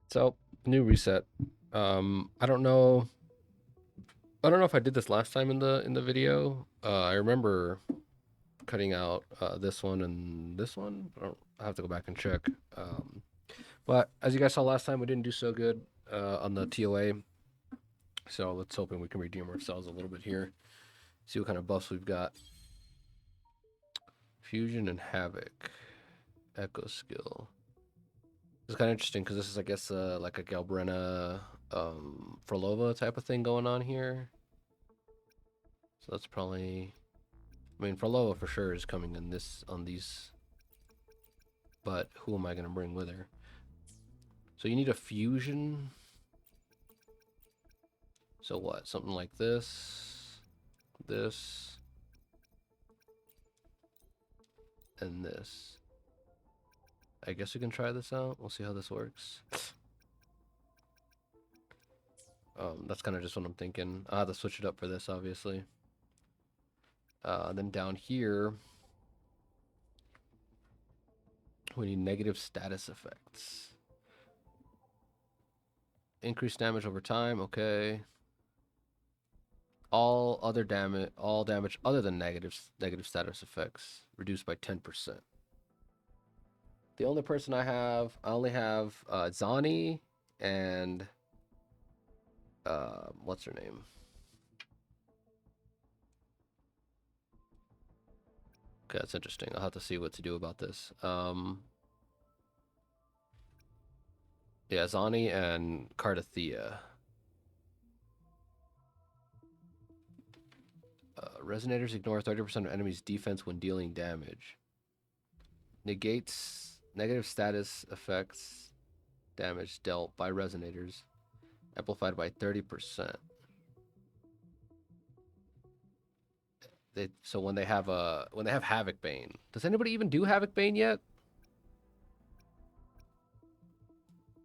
So new reset. I don't know. I don't know if I did this last time in the video. I remember cutting out this one and this one. I have to go back and check. But as you guys saw last time, we didn't do so good on the TOA. So let's hoping we can redeem ourselves a little bit here. See what kind of buffs we've got. Fusion and Havoc. Echo skill. It's kind of interesting because this is, I guess, like a Galbrena, Frolova type of thing going on here. So that's probably. I mean, Frolova for sure is coming in this on these. But who am I gonna bring with her? So you need a fusion. So what? Something like this, this, and this. I guess we can try this out. We'll see how this works. That's kind of just what I'm thinking. I'll have to switch it up for this, obviously. Then down here, we need negative status effects. Increased damage over time, okay. All damage other than negative status effects reduced by 10%. The only person I only have Zani and what's her name? Okay, that's interesting. I'll have to see what to do about this. Yeah, Zani and Cardathea. Resonators ignore 30% of enemies' defense when dealing damage. Negates negative status effects damage dealt by resonators, amplified by 30%. So when they have Havoc Bane, does anybody even do Havoc Bane yet?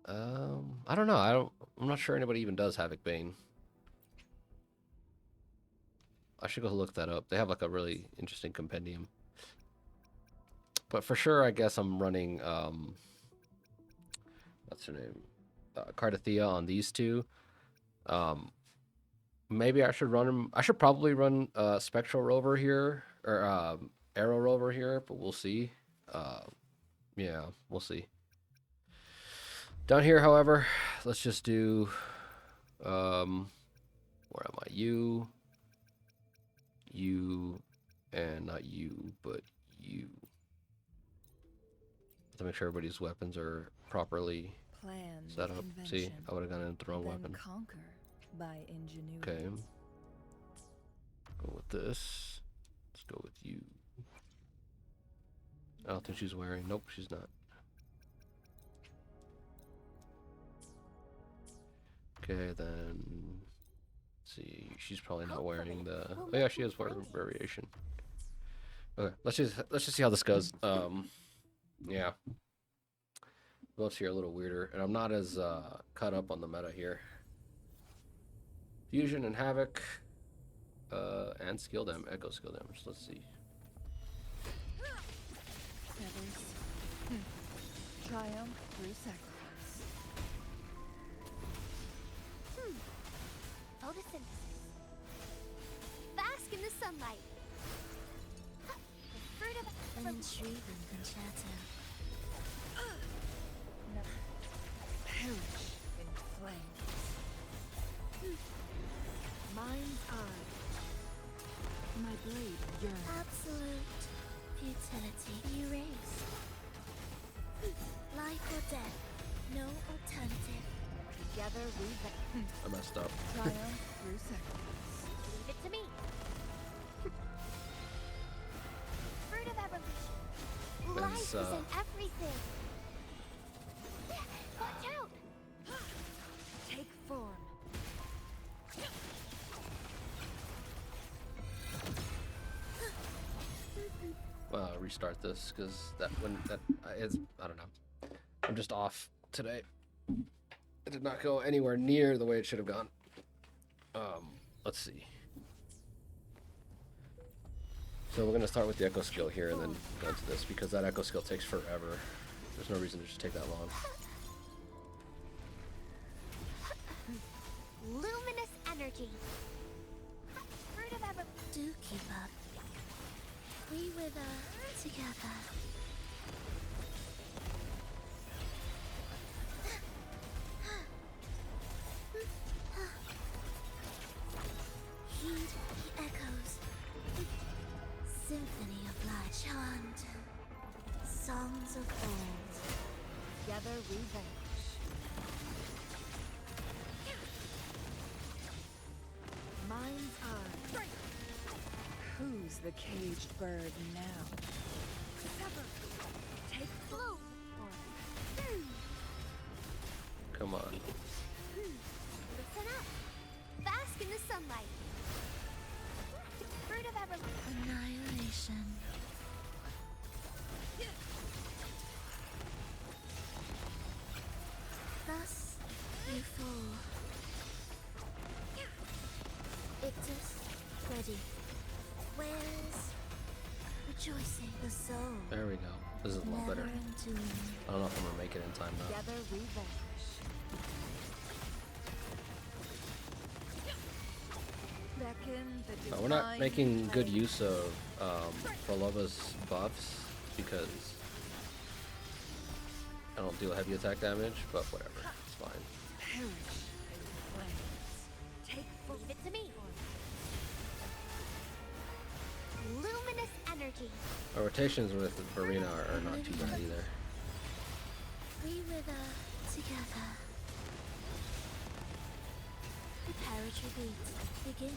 I don't know. I'm not sure anybody even does Havoc Bane. I should go look that up. They have like a really interesting compendium. But for sure, I guess I'm running what's her name? Cardathea on these two. Maybe I should run him. I should probably run Spectral Rover here or Arrow Rover here, but we'll see. Yeah, we'll see. Down here, however, let's just do where am I? You, and not you, but you. To make sure everybody's weapons are properly set up. See, I would have gone into the wrong weapon. By ingenuity. Okay. Go with this. Let's go with you. I don't think she's wearing. Nope, she's not. Okay, then. Let's see, she's probably not wearing the. Oh yeah, she is wearing variation. Okay, let's just see how this goes. Yeah. Buffs here a little weirder, and I'm not as caught up on the meta here. Fusion and Havoc, and skill damage, echo skill damage. Let's see. Triumph through sacrifice. Photosynthesis. Bask in the sunlight. The fruit of An intriguing concerto. Perish in flames. Mind's eye. My blade yearns. Absolute futility. Erase. Life or death. No alternative. Together we I messed up. triumph through sacrifice. leave it to me. Fruit of evolution. Life is in everything. Watch out! Take form. Restart this because that is, I don't know. I'm just off today. It did not go anywhere near the way it should have gone. Let's see. So we're gonna start with the echo skill here and then go into this because that echo skill takes forever. There's no reason to just take that long. wither together. Heed the echoes. Symphony of light. Chant. Songs of old. Together we vanish. Mind's eye. Who's the caged bird now? Sever. Take Blue. Come on. Listen up. Bask in the sunlight. Fruit of everlasting. Annihilation. Thus you fall. Ictus, ready. Where's rejoicing the soul? There we go. This is a lot better. Never entombed. I don't know if I'm gonna make it in time though. Together we vanish. Beckon the We're not divine making good flame. use of Frolova's buffs because I don't deal heavy attack damage, but whatever, it's fine. Perish in flames. Take Leave it to me. Luminous energy. Our rotations with Verena are not too bad either. We wither together. Preparatory beat begin.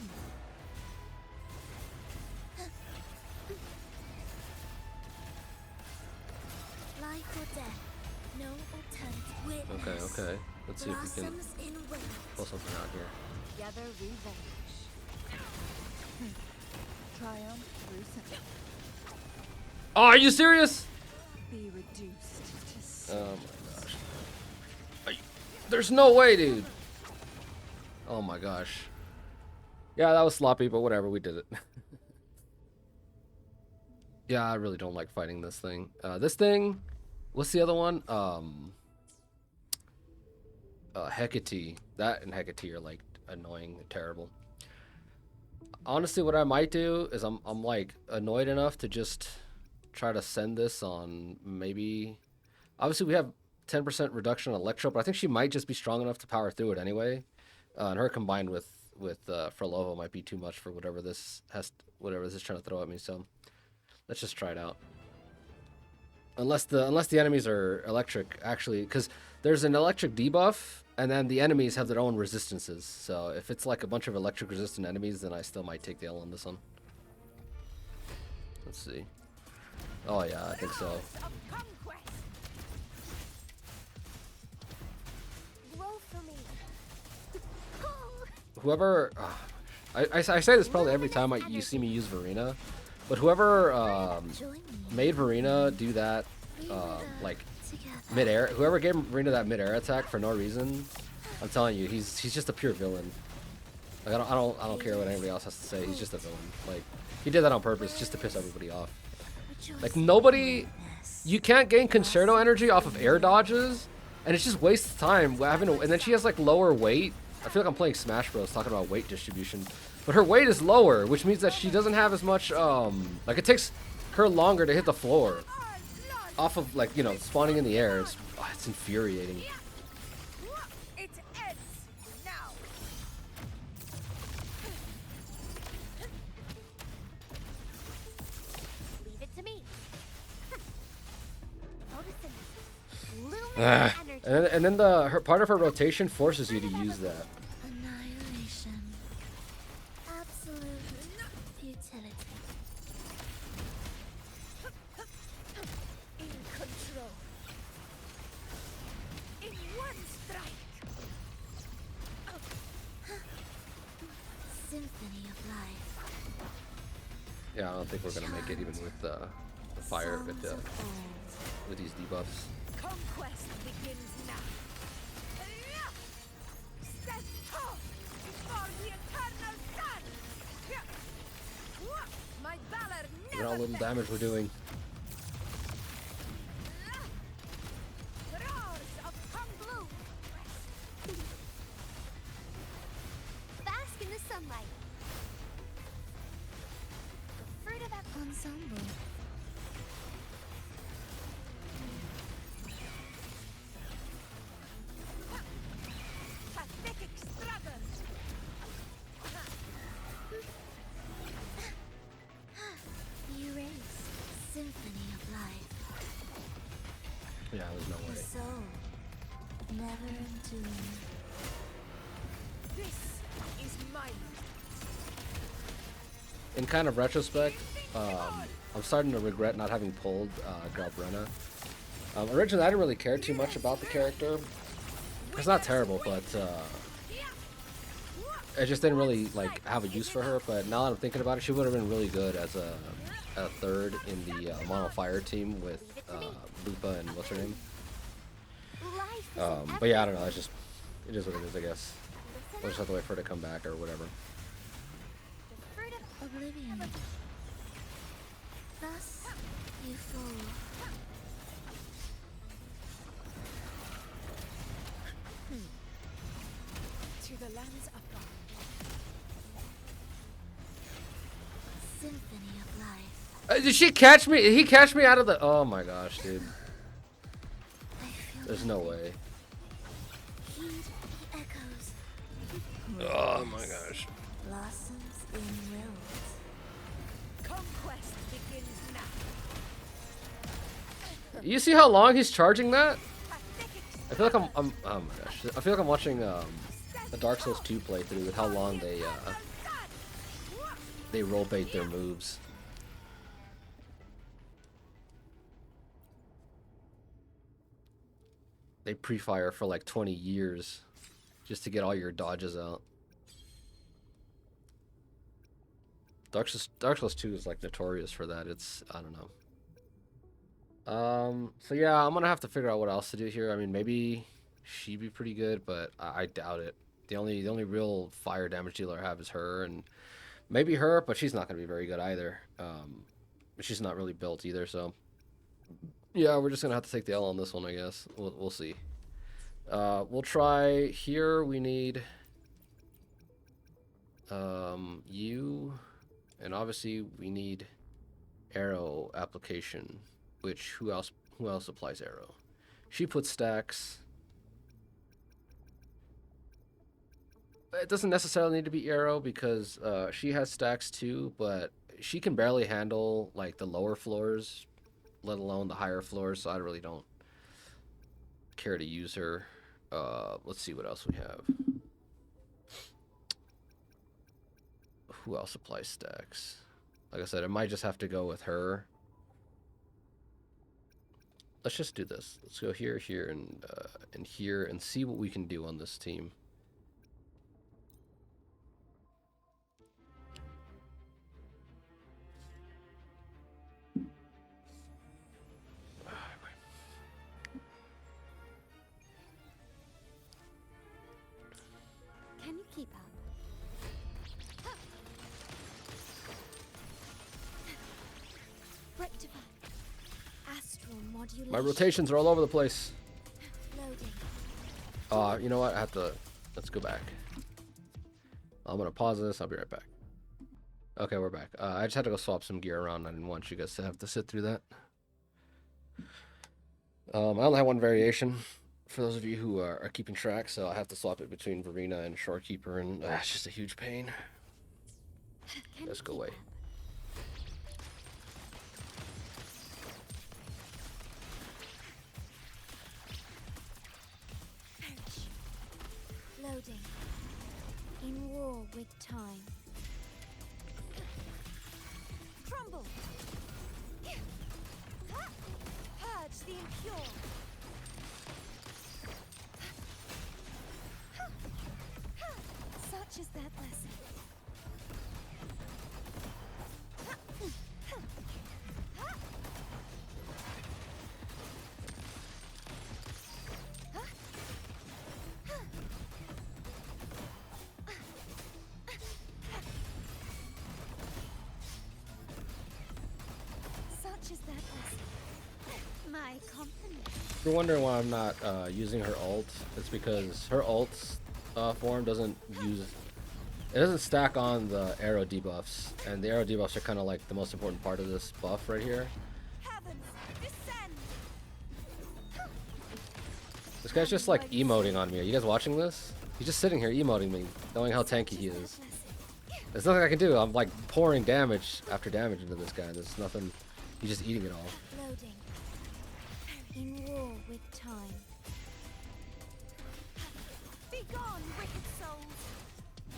Life or death, no alternative. Witness. Okay. Let's see if we can Blossoms in wind. pull something out here. Together we vanish. Triumph through second. Oh, are you serious? Be reduced to Oh my gosh. There's no way, dude. Oh my gosh. Yeah, that was sloppy, but whatever, we did it. Yeah, I really don't like fighting this thing. This thing, what's the other one? Hecate. That and Hecate are like annoying and terrible. Honestly, what I might do is I'm like annoyed enough to just try to send this on maybe. Obviously, we have 10% reduction on Electro, but I think she might just be strong enough to power through it anyway. And her combined with Frolova might be too much for whatever this is trying to throw at me. So let's just try it out. Unless the enemies are electric, actually, because there's an electric debuff, and then the enemies have their own resistances. So if it's like a bunch of electric resistant enemies, then I still might take the L on this one. Let's see. Oh yeah, I think so. of conquest. Roll for me. Whoever, I say this probably every time you see me use Verena, but whoever Join me. made Verena do that We wither like together. mid-air, whoever gave Verena that mid-air attack for no reason, I'm telling you, he's just a pure villain. Like I don't care what anybody else has to say. He's just a villain. Like he did that on purpose just to piss everybody off. Like Rejoicing nobody, witness. you can't gain concerto energy off of air dodges, and it's just wastes time having to, and then she has like lower weight. I feel like I'm playing Smash Bros. Talking about weight distribution, but her weight is lower, which means that she doesn't have as much like it takes her longer to hit the floor off of like, you know, spawning in the air. It's infuriating. It ends now. Leave it to me. Noticing. Luminous Ah. energy. And then her part of her rotation forces you to use that. Annihilation. Absolute futility. In control. In one strike. Symphony of life. Yeah, I don't think we're gonna make it even with the fire Songs with of old. with these debuffs. Conquest begins now. Stand tall before the eternal sun. My valor Look at never how little bends. damage we're doing. Roars of Blue. Bask in the sunlight. The fruit of that Ensemble. never entombed. This is mine. In kind of retrospect, I'm starting to regret not having pulled Galbrena. Originally, I didn't really care too much about the character. It's not terrible, but I just didn't really like have a use for her. But now that I'm thinking about it, she would have been really good as a third in the Mono Fire team with Lupa and what's her name. Life is But yeah, I don't know. It is what it is, I guess. We'll just have to wait for her to come back or whatever. the fruit of Oblivion. Thus you fall. To the lands above. Symphony of life. Did she catch me? Did he catch me out of the? Oh my gosh, dude. I feel There's no way. heed the echoes. Oh my gosh. Blossoms in wilt. Conquest begins now. You see how long he's charging that? Pathetic. I feel like I'm oh my gosh. I feel like I'm watching a Dark Souls 2 playthrough with how long they roll bait their moves. They pre-fire for like 20 years just to get all your dodges out. Dark Souls 2 is like notorious for that. It's I don't know. So yeah, I'm gonna have to figure out what else to do here. I mean, maybe she'd be pretty good, but I doubt it. The only real fire damage dealer I have is her, and maybe her, but she's not gonna be very good either. She's not really built either, so yeah, we're just gonna have to take the L on this one, I guess. We'll see. We'll try here. We need you, and obviously we need arrow application. Which who else applies arrow? She puts stacks. It doesn't necessarily need to be arrow because she has stacks too, but she can barely handle like the lower floors, let alone the higher floors, so I really don't care to use her. Let's see what else we have. Who else applies stacks? Like I said, I might just have to go with her. Let's just do this. Let's go here, here, and here, and see what we can do on this team. Can you keep up? Rectify. Astral modulation. My rotations are all over the place. Loading. You know what? I have to. Let's go back. I'm gonna pause this. I'll be right back. Okay, we're back. I just had to go swap some gear around. I didn't want you guys to have to sit through that. I only have one variation for those of you who are keeping track, so I have to swap it between Verena and Shorekeeper, and it's just a huge pain. Can Let's you go keep away. up? Perish. Loading. In war with time. Crumble. Purge the impure. Such is that lesson. Such is that lesson. My compliment. If you're wondering why I'm not using her ult, it's because her ult's form doesn't stack on the arrow debuffs, and the arrow debuffs are kind of like the most important part of this buff right here. Heavens, descend. This guy's just like emoting on me. Are you guys watching this? He's just sitting here emoting me, knowing how tanky he is. There's nothing I can do. I'm like pouring damage after damage into this guy. There's nothing. He's just eating it all. Loading. In war with time.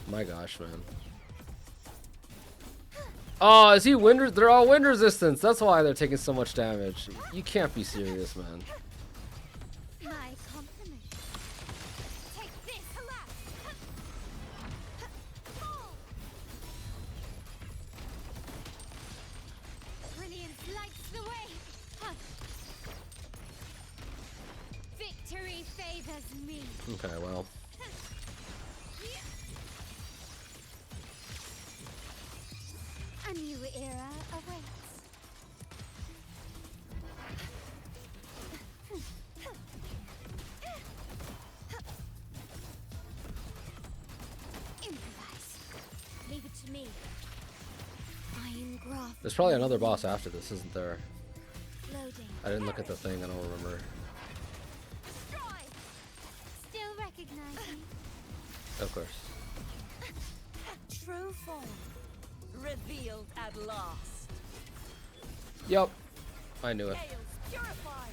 My gosh, man. Oh, is he wind? They're all wind resistance. That's why they're taking so much damage. You can't be serious, man. My compliments. Take this! Alas! Brilliance lights the way. Victory favors me. Okay, well. A new era awaits. Improvise. Leave it to me. Iron graft. There's probably another boss after this, isn't there? Loading. I didn't look at the thing. I don't remember. Destroy. Still recognizing. Of course. True form revealed at last. Yep. I knew it. Chaos purified.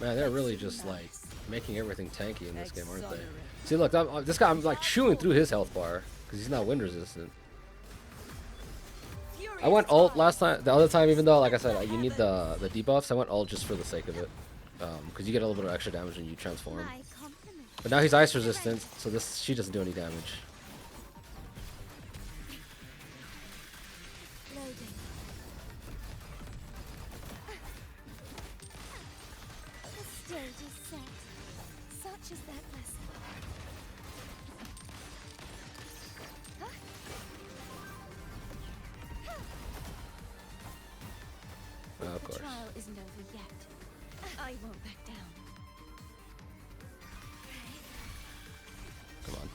Man, they're really just like making everything tanky in this game, aren't they? See, look, this guy, I'm like chewing through his health bar because he's not wind resistant. I went ult last time, the other time, even though, like I said, you need the debuffs. I went ult just for the sake of it, because you get a little bit of extra damage when you transform. My compliments. But now he's ice resistant, so she doesn't do any damage. Loading. The stage is set. Such is that blessing. Of The course. trial isn't over yet. I won't back down. Come on.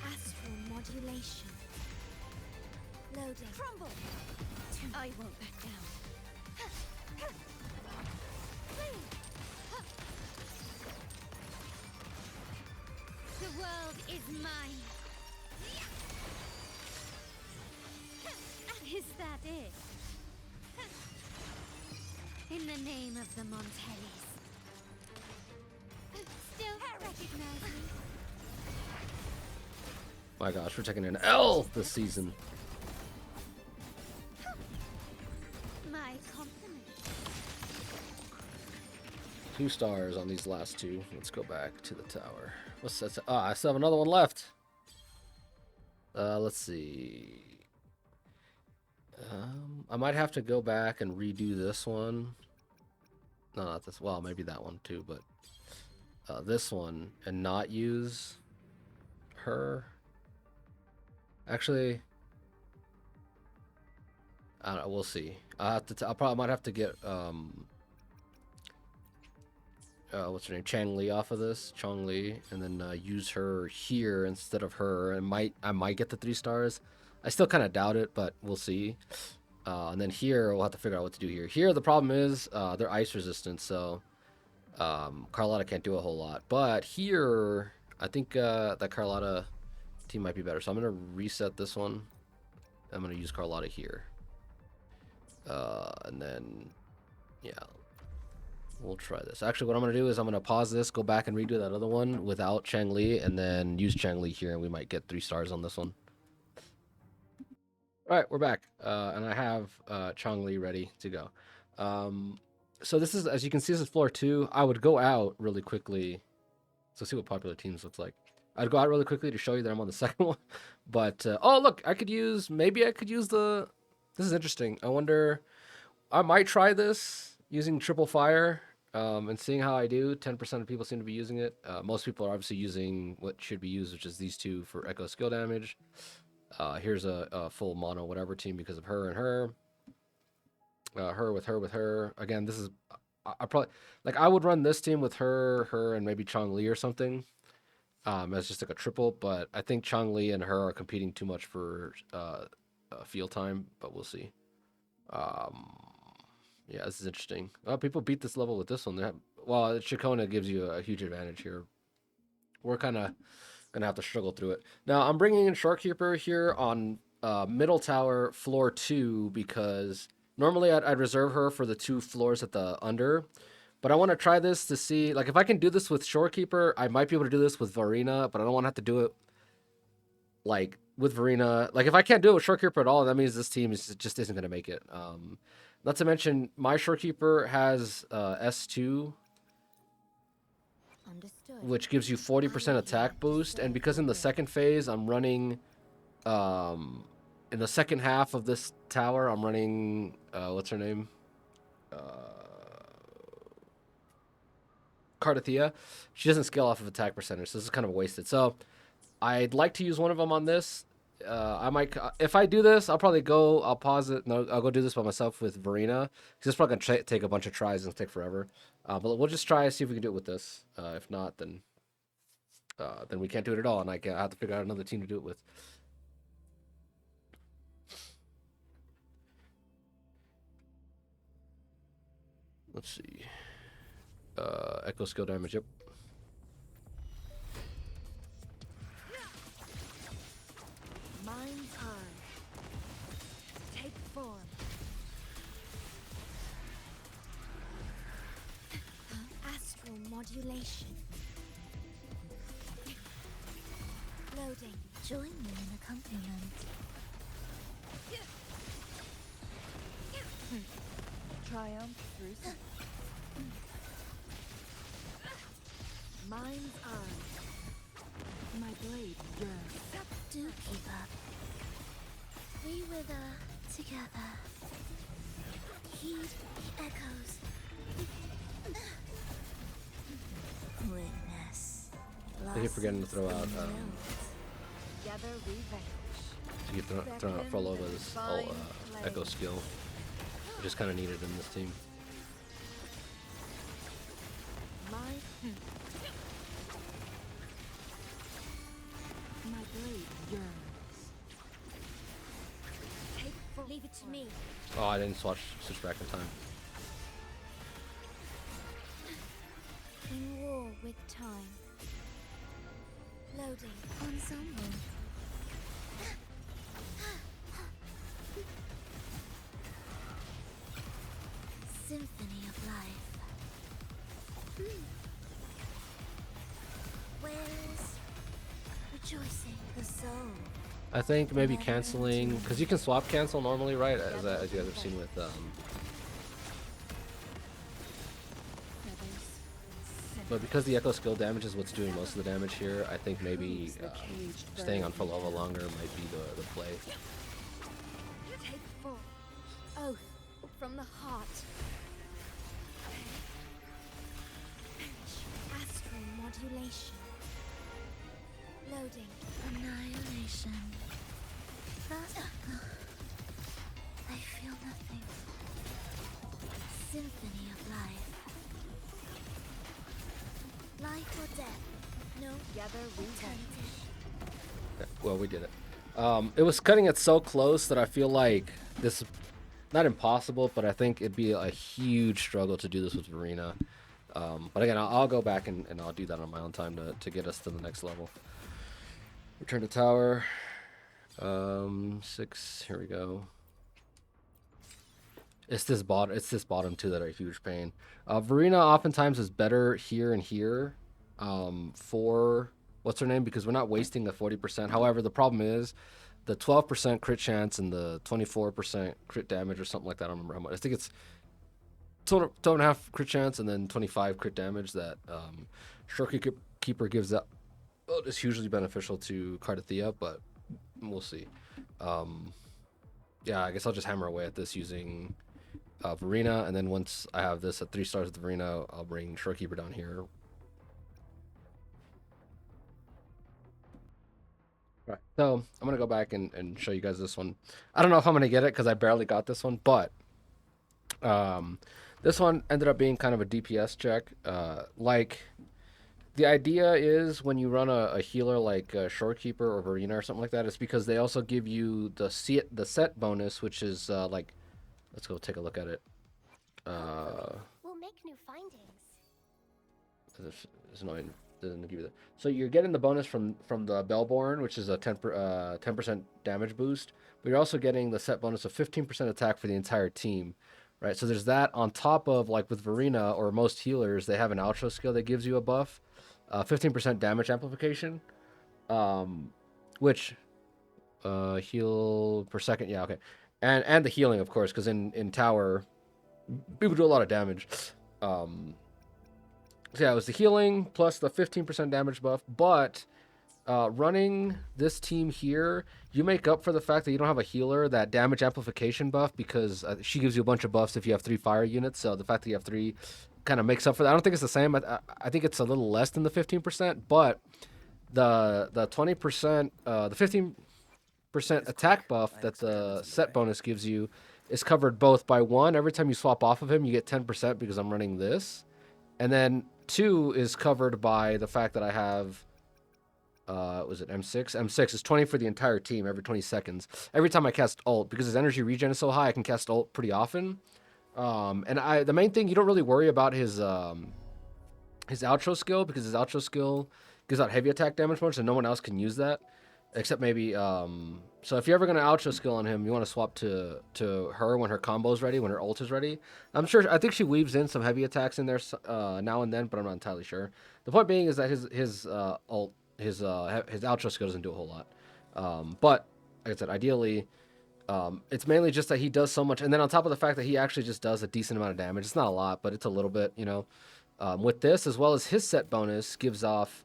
Astral modulation. Loading. Crumble. I won't back down. The world is mine. Is that it? In the name of the Montellis. Still recognize me. My gosh, we're taking an L this season. My compliment. 2 stars on these last 2. Let's go back to the tower. What's that? I still have another one left. Let's see. I might have to go back and redo this one. No, not this. Well, maybe that one too, but this one and not use her. Actually, I don't know. We'll see. I have to. I probably might have to get what's her name, Chang Li off of this, Chong Li, and then use her here instead of her. And I might get the 3 stars. I still kind of doubt it, but we'll see. And then here we'll have to figure out what to do here. Here the problem is they're ice resistant, so Carlotta can't do a whole lot. But here I think that Carlotta team might be better. So I'm gonna reset this one. I'm gonna use Carlotta here, and then yeah. We'll try this. Actually, what I'm going to do is I'm going to pause this, go back and redo that other one without Chang Li, and then use Chang Li here, and we might get 3 stars on this one. All right, we're back. And I have Chang Li ready to go. So this is, as you can see, this is floor 2. I would go out really quickly. So see what popular teams looks like. I'd go out really quickly to show you that I'm on the second one. But, oh, look, maybe I could use the, this is interesting. I wonder, I might try this using triple fire and seeing how I do. 10% of people seem to be using it. Most people are obviously using what should be used, which is these 2 for echo skill damage. Here's a full mono whatever team because of her and her. Her with her. Again, this is, I probably, like, I would run this team with her, and maybe Chong Li or something as just like a triple, but I think Chong Li and her are competing too much for field time, but we'll see. Yeah, this is interesting. Oh, people beat this level with this one. Well, Shikona gives you a huge advantage here. We're kind of going to have to struggle through it. Now, I'm bringing in Shorekeeper here on middle tower, floor 2, because normally I'd reserve her for the 2 floors at the under. But I want to try this to see, like, if I can do this with Shorekeeper, I might be able to do this with Varina, but I don't want to have to do it, like, with Verena, like if I can't do it with Shorekeeper at all, that means this team just isn't going to make it. Not to mention my Shorekeeper has S2, Understood. which gives you 40% attack boost, and because in the second phase I'm running, in the second half of this tower I'm running, what's her name? Cardathea. She doesn't scale off of attack percentage, so this is kind of wasted. So I'd like to use one of them on this. I might, if I do this, I'll pause it. No, I'll go do this by myself with Verena, because it's probably gonna take a bunch of tries and take forever. But we'll just try and see if we can do it with this. If not, then we can't do it at all, and I have to figure out another team to do it with. Let's see. Echo skill damage. Yep. Mind's eye. Take form. Astral modulation. Loading. Join me in accompaniment. Triumph through sight. Mind's eye. My blade yearns. Do keep up. We wither together. Heed the echoes. Witness. I keep forgetting to throw out. Gather revenge. To keep throwing out Frolova's Echo skill, which is kind of needed in this team. My blade yearns. Take full. Leave it to me. Oh, I didn't switch back in time. In war with time. Loading. Ensemble. Symphony of life. Where's rejoicing the soul? I think maybe canceling, because you can swap cancel normally, right? As you guys have seen with but because the Echo skill damage is what's doing most of the damage here, I think maybe staying on Frolova longer might be the play. Take full. Oath from the heart. Astral modulation. Loading. Annihilation. That I feel nothing. Symphony of life. Life or death? No. Gather revenge. Okay, well, we did it. It was cutting it so close that I feel like this, not impossible, but I think it'd be a huge struggle to do this with Verena. But again, I'll go back and I'll do that on my own time to get us to the next level. Return to tower. 6. Here we go. It's this bottom two that are a huge pain. Verena oftentimes is better here and here. For what's her name? Because we're not wasting the 40%. However, the problem is the 12% crit chance and the 24% crit damage or something like that. I don't remember how much. I think it's 2.5 crit chance and then 25 crit damage that Shorekeeper gives up. Well, it's hugely beneficial to Cardathea, but we'll see. Yeah, I guess I'll just hammer away at this using Verena, and then once I have this at 3 stars with Verena, I'll bring Shorekeeper down here. Right. So I'm gonna go back and show you guys this one. I don't know if I'm gonna get it because I barely got this one, but this one ended up being kind of a DPS check. Like the idea is when you run a healer like Shorekeeper or Verena or something like that, it's because they also give you the set bonus, which is like, let's go take a look at it. We'll make new findings. It's annoying. Doesn't give you that. So you're getting the bonus from the Bellborn, which is a 10% damage boost, but you're also getting the set bonus of 15% attack for the entire team, right? So there's that on top of, like with Verena or most healers, they have an outro skill that gives you a buff, 15% damage amplification, which Heal per second. Yeah, okay. And the healing, of course, because in tower, people do a lot of damage. So yeah, it was the healing plus the 15% damage buff. But running this team here, you make up for the fact that you don't have a healer, that damage amplification buff, because she gives you a bunch of buffs if you have 3 fire units. So the fact that you have 3 kind of makes up for that. I don't think it's the same. I think it's a little less than the 15%, but the 20%, the 15% attack buff that the set bonus gives you is covered both by 1, every time you swap off of him, you get 10% because I'm running this. And then 2 is covered by the fact that I have, was it M6? M6 is 20 for the entire team every 20 seconds. Every time I cast ult, because his energy regen is so high, I can cast ult pretty often. And the main thing, you don't really worry about his outro skill, because his outro skill gives out heavy attack damage much, and no one else can use that. Except maybe, so if you're ever going to outro skill on him, you want to swap to her when her combo's ready, when her ult is ready. I think she weaves in some heavy attacks in there now and then, but I'm not entirely sure. The point being is that his outro skill doesn't do a whole lot. But, like I said, ideally, it's mainly just that he does so much, and then on top of the fact that he actually just does a decent amount of damage. It's not a lot, but it's a little bit, you know. With this, as well as his set bonus, gives off,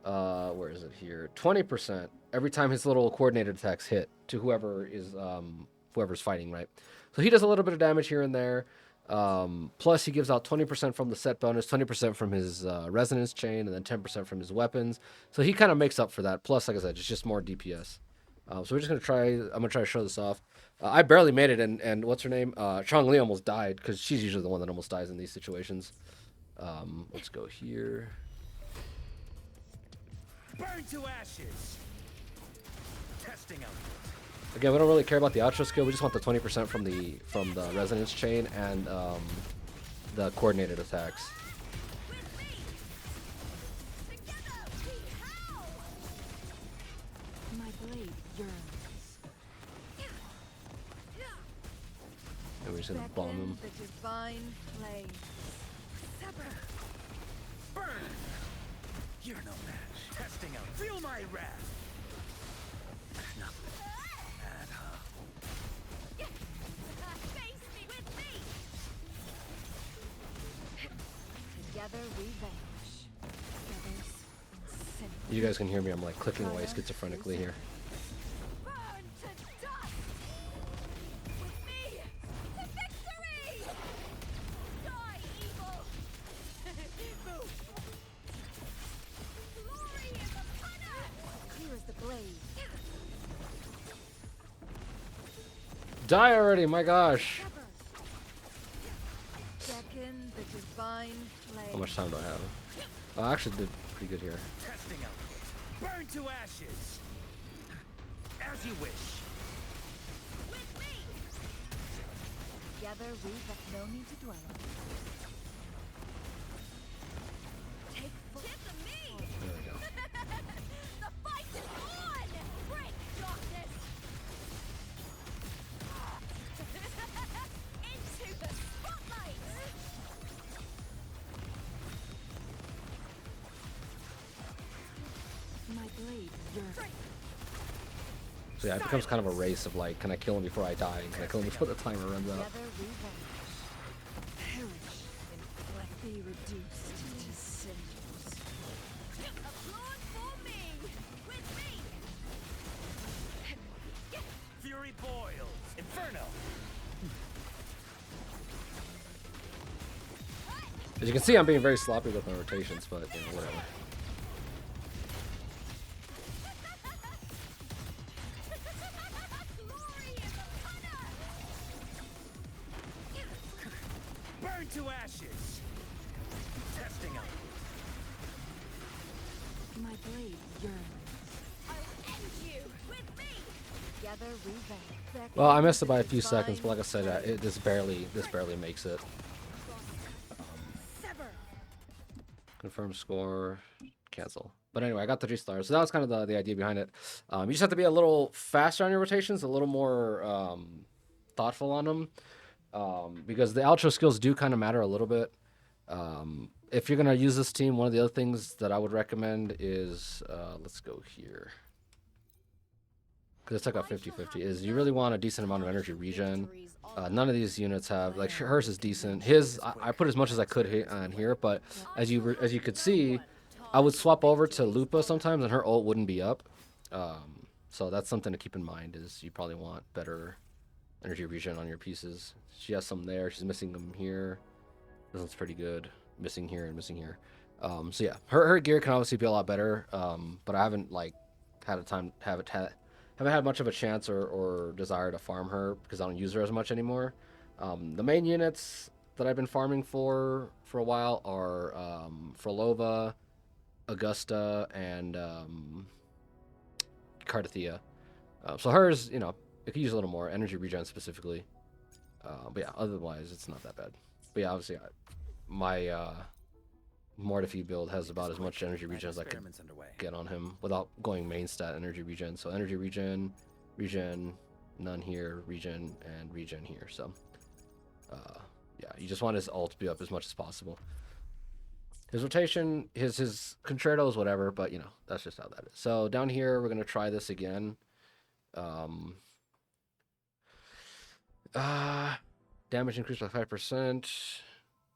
where is it here? 20% every time his little coordinated attacks hit to whoever's fighting, right? So he does a little bit of damage here and there. Plus he gives out 20% from the set bonus, 20% from his resonance chain, and then 10% from his weapons. So he kind of makes up for that. Plus, like I said, it's just more DPS. So we're just gonna try. I'm gonna try to show this off. I barely made it, and what's her name? Chong-Li almost died, because she's usually the one that almost dies in these situations. Let's go here. Burn to ashes. Testing out. Again, we don't really care about the outro skill. We just want the 20% from the resonance chain and the coordinated attacks. My blade yearns. And we're just gonna bomb him. The divine flame. Sever. Burn. You're no match. Testing out. Feel my wrath. Nothing. Face me with me. Together we vanish. Feathers and sin. You guys can hear me. I'm like clicking away schizophrenically here. Burn to dust. With me to victory. Die, evil. Move. Glory is upon us. Clear as the blade. Die already, my gosh. Beckon the divine flame. How much time do I have? Oh, I actually did pretty good here. Testing out. Burn to ashes. As you wish. With me. Together we have no need to dwell on. Take full. Tip to me. There we go. The fight is on. Break darkness. Into the spotlight. My blade yearns. So yeah, it becomes kind of a race of like, can I kill him before I die? And can I kill him before the timer runs out? Together we vanish. Perish in flesh. Be reduced to cinders. Applaud for me. With me. Fury boils. Inferno. As you can see, I'm being very sloppy with my rotations, but you know, whatever. Glory is upon us. Burn to ashes. Testing out. My blade yearns. I will end you with me. Together we vanish. Well, I missed it by a few seconds, but like I said, this barely makes it. Sever. Confirm score, cancel. But anyway, I got the 3 stars. So that was kind of the idea behind it. You just have to be a little faster on your rotations, a little more thoughtful on them, because the outro skills do kind of matter a little bit. If you're gonna use this team, one of the other things that I would recommend is let's go here. because it's like a 50-50, is you really want a decent amount of energy regen. None of these units have, like, hers is decent. His, I put as much as I could hit on here, but as you could see, I would swap over to Lupa sometimes, and her ult wouldn't be up. So that's something to keep in mind, is you probably want better energy regen on your pieces. She has some there. She's missing them here. This one's pretty good. Missing here and missing here. So yeah, her gear can obviously be a lot better. But I haven't like had a time haven't had much of a chance or desire to farm her because I don't use her as much anymore. The main units that I've been farming for a while are Frolova, Augusta, and Cardathea. So hers, you know, it could use a little more energy regen specifically. But yeah, otherwise it's not that bad. But yeah, obviously my Mortifi build has about as much energy regen as I could get on him without going main stat energy regen. So energy regen, none here, regen, and regen here. So yeah, you just want his ult to be up as much as possible. His rotation, his concertos, whatever, but you know, that's just how that is. So down here, we're gonna try this again. Damage increased by 5%.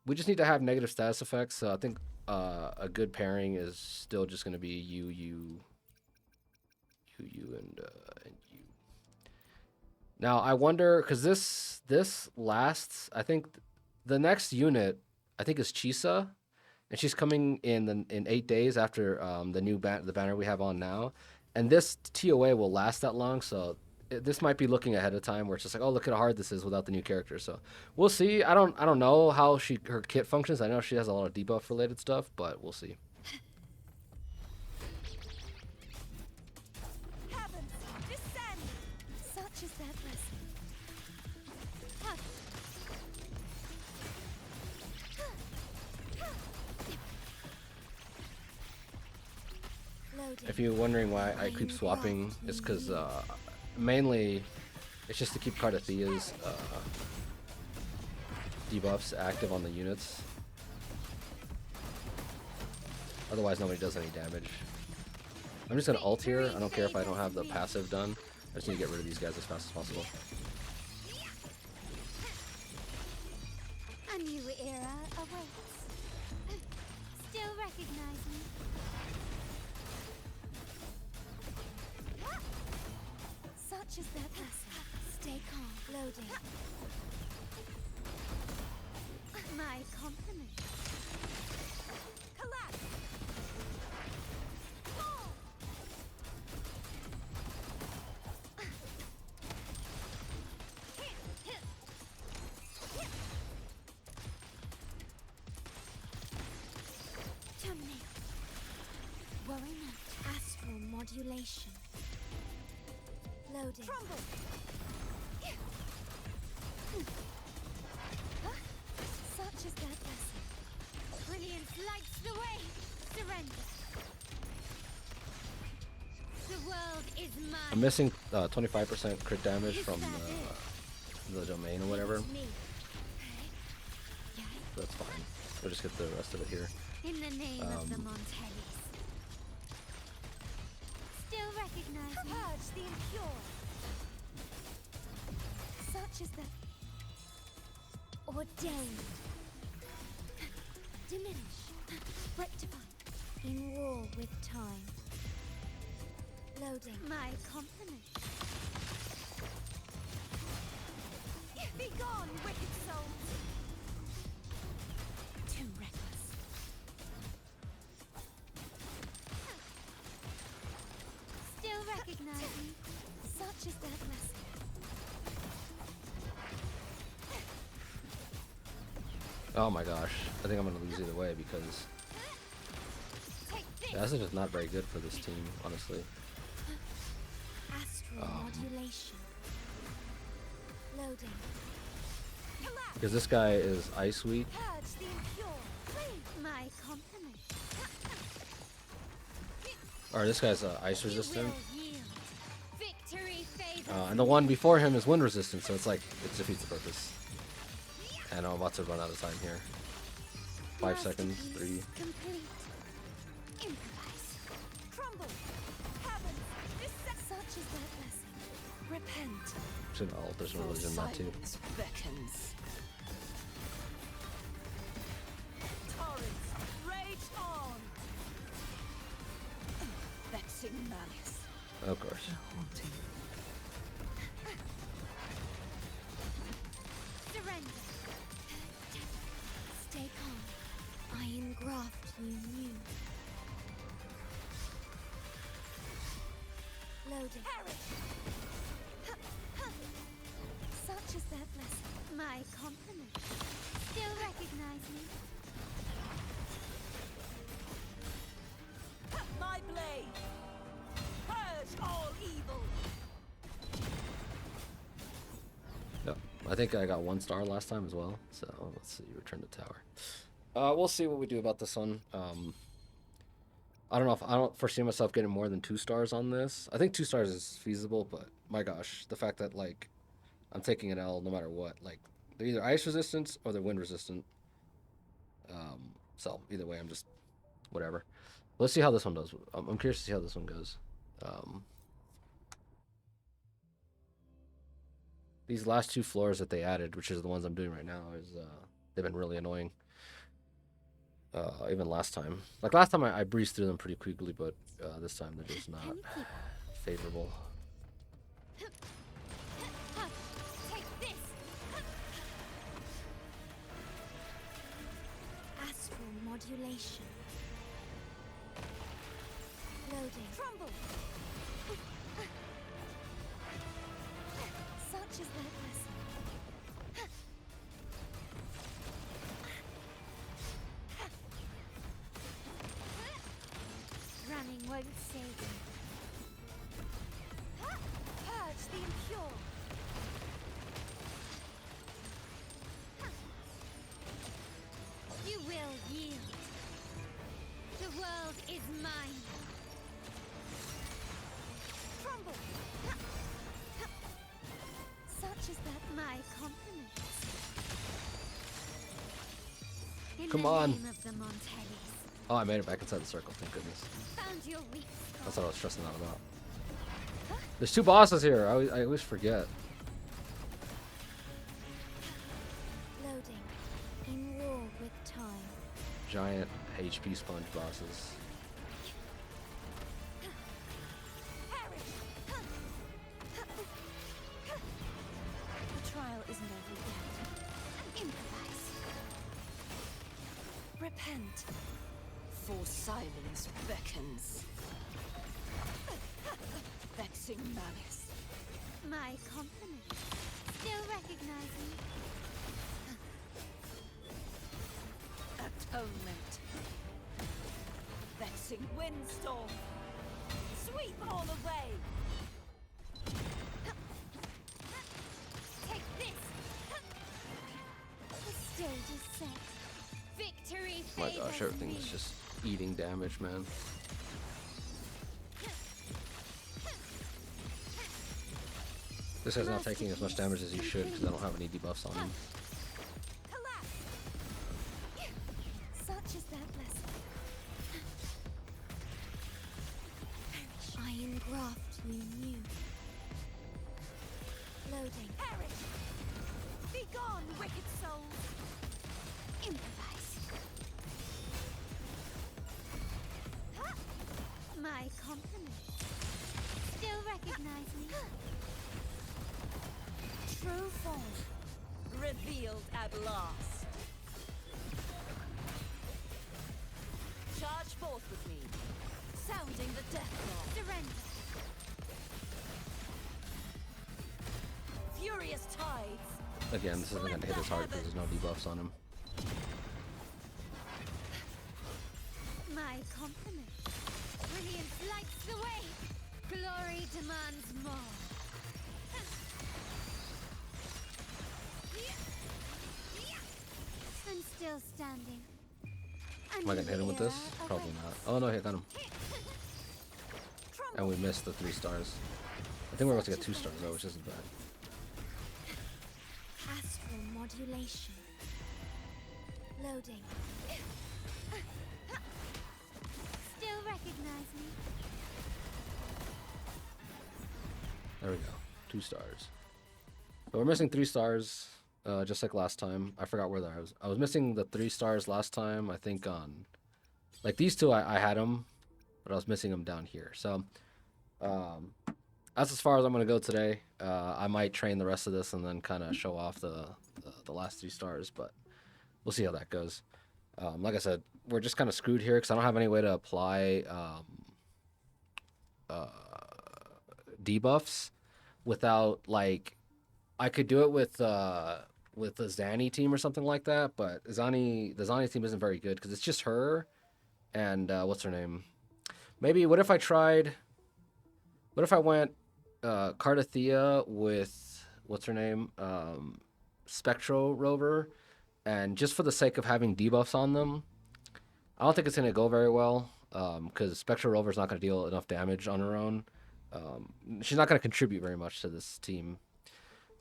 We just need to have negative status effects. So I think a good pairing is still just gonna be you, and you. Now I wonder, because this lasts. I think the next unit, I think, is Chisa. And she's coming in 8 days after the new the banner we have on now, and this TOA will last that long. So this might be looking ahead of time, where it's just like, oh, look at how hard this is without the new character. So we'll see. I don't know how her kit functions. I know she has a lot of debuff related stuff, but we'll see. Heavens, descend! Such is their blessing. If you're wondering why I keep swapping, it's because mainly it's just to keep Cardathea's debuffs active on the units. Otherwise, nobody does any damage. I'm just gonna ult here. I don't care if I don't have the passive done. I just need to get rid of these guys as fast as possible. A new era awaits. Still recognize me? Such is their blessing. Stay calm. Loading. My compliments. Collapse. Fall. Terminate. Worry not. Astral modulation. Loading. Crumble. Such is their blessing. Brilliance lights the way. Surrender. The world is mine. I'm missing 25% crit damage from the domain or whatever. That's fine. We'll just get the rest of it here. In the name of the Montellis. Still recognize me? Purge the impure. Such is the ordained. Diminish. Rectify. In war with time. Loading. My compliments. Be gone, wicked souls. Too reckless. Still recognize me? Such is their blessing. Oh my gosh, I think I'm gonna lose either way because the Acid is not very good for this team, honestly. Astral modulation. Loading. Because this guy is ice weak. Purge the impure. My compliments. Or this guy's ice resistant. Victory favors. And the one before him is wind resistant, so it's like, it defeats the purpose. And I'm about to run out of time here. 5 seconds, 3. Complete. Improvise. Crumble. Heavens. Such is their blessing. Should all there's no For religion in that too. silence beckons. Torrents, rage on! Vexing malice. Of course. Haunting. Surrender. Stay calm. I engraft you new. Loading. Such is their blessing. My compliment. Still recognize me. My blade! Purge all evil! Yep. I think I got 1 star last time as well. So let's see, return to tower. We'll see what we do about this one. I don't know if I don't foresee myself getting more than 2 stars on this. I think 2 stars is feasible, but my gosh, the fact that like I'm taking an L no matter what. Like they're either ice resistance or they're wind resistant. So either way, I'm just whatever. Let's see how this one does. I'm curious to see how this one goes. These last 2 floors that they added, which is the ones I'm doing right now, is they've been really annoying. Even last time. Like last time I breezed through them pretty quickly, but this time they're just not favorable. Take this. Astral modulation. Loading. Crumble. Such is their blessing. Running won't save you. Purge the impure. You will yield. The world is mine. Crumble. Such is that my compliments. In Come the on. name of the Montellis. Oh, I made it back inside the circle. Thank goodness. Found your weak That's spot. what I was stressing out about. There's 2 bosses here. I always forget. Loading. In war with time. Giant HP sponge bosses. The trial isn't over yet. Improvise. Repent. For silence beckons. Vexing malice. My compliments. Still recognize me. Atonement. Vexing windstorm. Sweep all away. Take this. The stage is set. Victory My favors gosh, everything's me. just eating damage, man. This guy's not taking as much damage as he should because I don't have any debuffs on him. Collapse. Such is their blessing. I engraft you new. Loading. Perish. Be gone, wicked souls. Improvise. My compliments. Still recognize me. True form. Revealed at last. Charge forth with me. Sounding the death knell. Surrender. Furious tides. Again, this isn't going to hit as hard because there's no debuffs on him. My compliments. Brilliance lights the way. Glory demands more. I'm still standing. Am I going to hit him with this? Probably not. Oh no, I got him. And we missed the 3 stars. I think we're about to get 2 stars though, which isn't bad. Astral modulation. Loading. Still recognize me. There we go. 2 stars. So we're missing 3 stars, just like last time. I forgot where that was. I was missing the 3 stars last time. I think on, like these 2, I had them, but I was missing them down here. So that's as far as I'm gonna go today. I might train the rest of this and then kind of show off the last 3 stars, but we'll see how that goes. Like I said, we're just kind of screwed here because I don't have any way to apply debuffs without, like, I could do it with a Zanny team or something like that, but the Zanny team isn't very good because it's just her and what's her name? Maybe what if I went Cardathea with what's her name? Spectro Rover, and just for the sake of having debuffs on them, I don't think it's going to go very well because Spectro Rover's not going to deal enough damage on her own. She's not going to contribute very much to this team.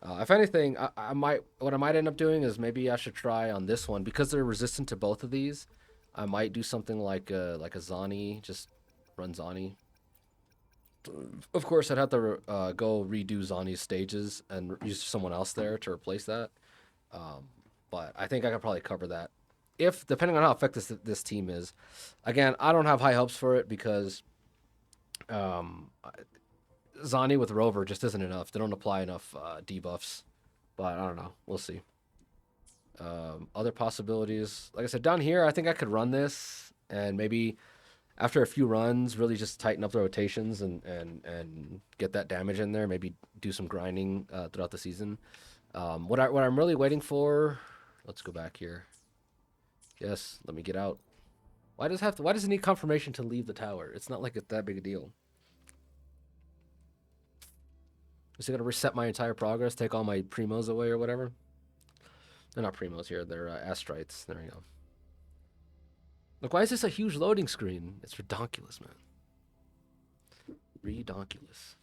If anything, what I might end up doing is maybe I should try on this one because they're resistant to both of these. I might do something like a Zanny, just run Zanny. Of course, I'd have to go redo Zanny's stages and use someone else there to replace that. But I think I could probably cover that, if depending on how effective this team is. Again, I don't have high hopes for it because Zanny with Rover just isn't enough. They don't apply enough debuffs. But I don't know. We'll see. Other possibilities, like I said, down here, I think I could run this and maybe after a few runs, really just tighten up the rotations and get that damage in there. Maybe do some grinding throughout the season. What I'm really waiting for. Let's go back here. Yes, let me get out. Why does it need confirmation to leave the tower? It's not like it's that big a deal. Is it gonna reset my entire progress, take all my primos away or whatever? They're not primos here. They're astrites. There we go. Look, why is this a huge loading screen? It's redonkulous, man. Redonkulous.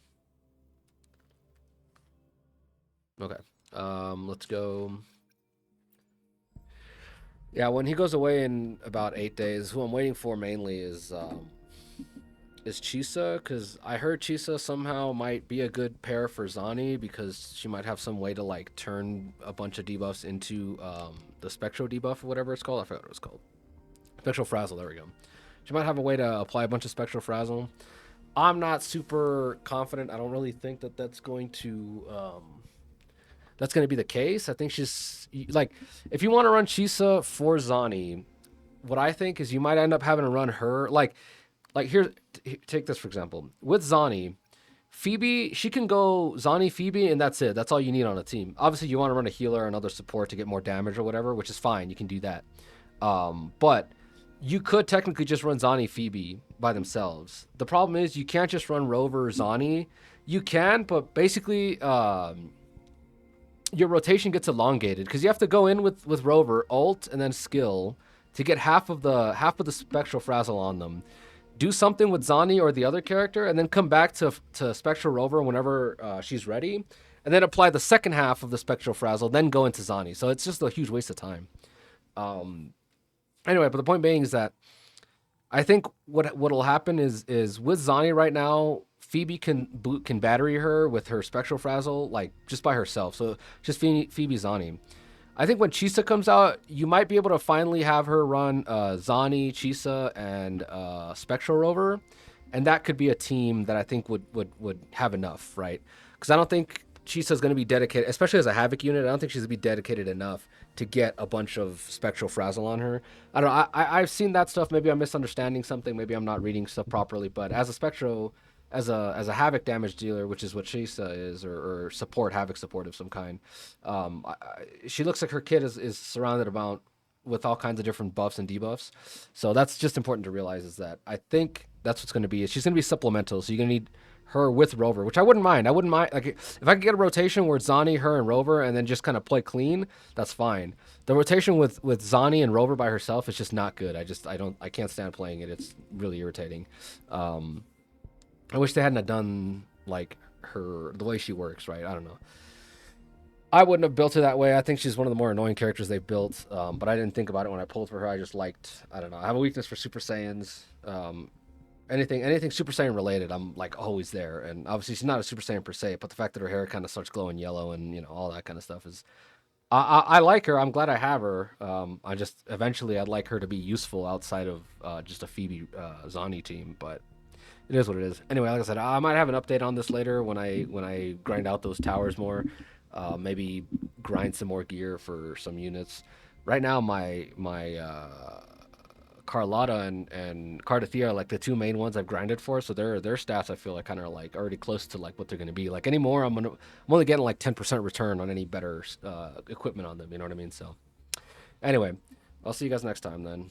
Okay. Let's go. Yeah, when he goes away in about 8 days, who I'm waiting for mainly is Chisa, because I heard Chisa somehow might be a good pair for Zanny because she might have some way to like turn a bunch of debuffs into the Spectro debuff or whatever it's called. I forgot what it was called. Spectral Frazzle, there we go. She might have a way to apply a bunch of Spectral Frazzle. I'm not super confident. I don't really think that that's going to be the case. I think she's like, if you want to run Chisa for Zanny, what I think is you might end up having to run her like here. Take this for example. With Zanny, Phoebe, she can go Zanny, Phoebe, and that's it. That's all you need on a team. Obviously, you want to run a healer or another support to get more damage or whatever, which is fine. You can do that. But you could technically just run Zanny, Phoebe by themselves. The problem is you can't just run Rover, Zanny. You can, but basically your rotation gets elongated because you have to go in with Rover, ult, and then skill to get half of the Spectral Frazzle on them. Do something with Zanny or the other character, and then come back to Spectral Rover whenever she's ready, and then apply the second half of the Spectral Frazzle, then go into Zanny. So it's just a huge waste of time. Anyway, but the point being is that I think what'll happen is with Zanny right now, Phoebe can battery her with her Spectral Frazzle like just by herself. So just Phoebe Zanny. I think when Chisa comes out, you might be able to finally have her run Zanny, Chisa, and Spectral Rover, and that could be a team that I think would have enough, right? Because I don't think Chisa's going to be dedicated, especially as a Havoc unit. I don't think she's going to be dedicated enough to get a bunch of Spectral Frazzle on her. I don't know. I've seen that stuff. Maybe I'm misunderstanding something. Maybe I'm not reading stuff properly. But as a Spectral, as a Havoc damage dealer, which is what Chisa is, or support, Havoc support of some kind, she looks like her kit is surrounded about with all kinds of different buffs and debuffs. So that's just important to realize, is that I think that's what's going to be. She's going to be supplemental. So you're going to need her with Rover, which I wouldn't mind. Like, if I could get a rotation where it's Zanny, her, and Rover, and then just kind of play clean, that's fine. The rotation with Zanny and Rover by herself is just not good. I can't stand playing it. It's really irritating. I wish they hadn't done like the way she works, right? I don't know. I wouldn't have built her that way. I think she's one of the more annoying characters they've built, but I didn't think about it when I pulled for her. I just liked, I don't know. I have a weakness for Super Saiyans. anything Super Saiyan related, I'm like always there. And obviously she's not a Super Saiyan per se, but the fact that her hair kind of starts glowing yellow and all that kind of stuff is. I like her. I'm glad I have her. I just eventually I'd like her to be useful outside of just a Phoebe Zani team, but it is what it is. Anyway, like I said, I might have an update on this later when I grind out those towers more. Maybe grind some more gear for some units. Right now, my Carlotta and Cardathea are like the two main ones I've grinded for, so their stats I feel like kind of like already close to like what they're gonna be. Like anymore, I'm only getting like 10% return on any better equipment on them. You know what I mean? So anyway, I'll see you guys next time then.